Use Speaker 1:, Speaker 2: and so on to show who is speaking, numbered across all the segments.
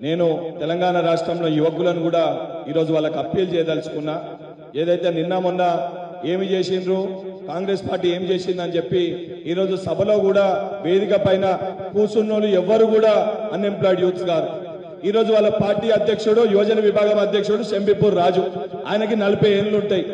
Speaker 1: నేను తెలంగాణ రాష్ట్రంలో యువకులను కూడా ఈరోజు వాళ్ళకి అప్పీల్ చేయదలుచుకున్నా. ఏదైతే నిన్న మొన్న ఏమి చేసిండ్రు, కాంగ్రెస్ పార్టీ ఏం చేసిందని చెప్పి ఈరోజు సభలో కూడా వేదిక పైన కూర్చున్నోళ్ళు ఎవ్వరు కూడా అన్ఎంప్లాయిడ్ యూత్స్ గారు. ఈరోజు వాళ్ళ పార్టీ అధ్యక్షుడు, యువజన విభాగం అధ్యక్షుడు శంబిపూర్ రాజు, ఆయనకి 40 ఏళ్ళు ఉంటాయి,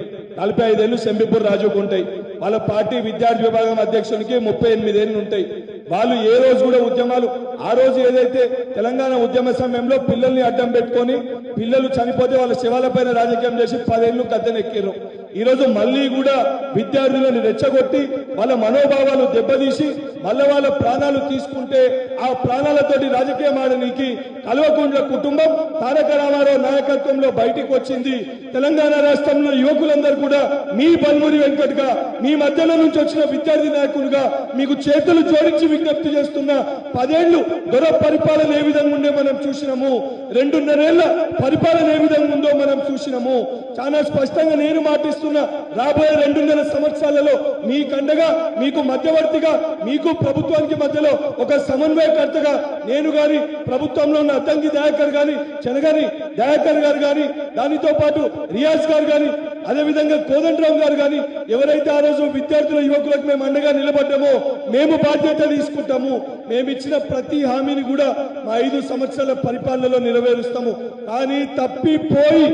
Speaker 1: 45 ఏళ్ళు శంబిపూర్ రాజుకు ఉంటాయి. వాళ్ళ పార్టీ విద్యార్థి విభాగం అధ్యక్షునికి 38 ఏళ్ళు ఉంటాయి. వాళ్ళు ఏ రోజు కూడా ఉద్యమాలు, ఆ రోజు ఏదైతే తెలంగాణ ఉద్యమ సమయంలో పిల్లల్ని అడ్డం పెట్టుకొని పిల్లలు చనిపోతే వాళ్ళ శివాలపైన రాజకీయం చేసి 10 ఏళ్ళు గద్దెనెక్కిర్రు. ఈరోజు మళ్ళీ కూడా విద్యార్థులను రెచ్చగొట్టి వాళ్ళ మనోభావాలు దెబ్బతీసి మళ్ళీ వాళ్ళ ప్రాణాలు తీసుకుంటే ఆ ప్రాణాలతోటి రాజకీయం ఆడనీకి కల్వకుంట్ల కుటుంబం తారక రామారావు నాయకత్వంలో బయటికి వచ్చింది. తెలంగాణ రాష్ట్రంలో యువకులందరూ కూడా మీ బల్మూరి వెంకట్ గా, మీ మధ్యలో నుంచి వచ్చిన విద్యార్థి నాయకులుగా మీకు చేతులు జోడించి విజ్ఞప్తి చేస్తున్న 10 ఏళ్లు దొర పరిపాలన ఏ విధంగా ఉండే మనం చూసినాము, 2.5 ఏళ్ల పరిపాలన ఏ విధంగా ఉందో మనం చూసినాము. చాలా స్పష్టంగా నేను మాటిస్తున్నా, రాబోయే 2.5 సంవత్సరాలలో మీకండగా, మీకు మధ్యవర్తిగా, మీకు ప్రభుత్వానికి మధ్యలో ఒక సమన్వయకర్తగా నేను గాని, ప్రభుత్వంలో ఉన్న అద్దంకి దయాకర్ గాని, చెనగాని దయాకర్ గారు గాని, దానితో పాటు రియాజ్ గారు గాని, అదేవిధంగా కోదండరాం గారు గాని, ఎవరైతే ఆ రోజు విద్యార్థుల యువకులకు మేము అండగా నిలబడ్డామో మేము బాధ్యత తీసుకుంటాము. మేము ఇచ్చిన ప్రతి హామీని కూడా మా 5 సంవత్సరాల పరిపాలనలో నెరవేరుస్తాము. కానీ తప్పిపోయి,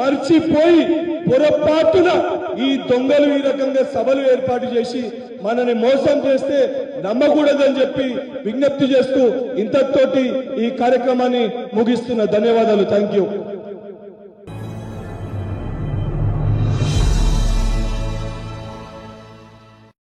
Speaker 1: మర్చిపోయి, పొరపాటున ఈ దొంగలు ఈ రకంగా సభలు ఏర్పాటు చేసి మనని మోసం చేస్తే నమ్మకూడదని చెప్పి విజ్ఞప్తి చేస్తూ ఇంతతోటి ఈ కార్యక్రమాన్ని ముగిస్తున్న. ధన్యవాదాలు. Thank you.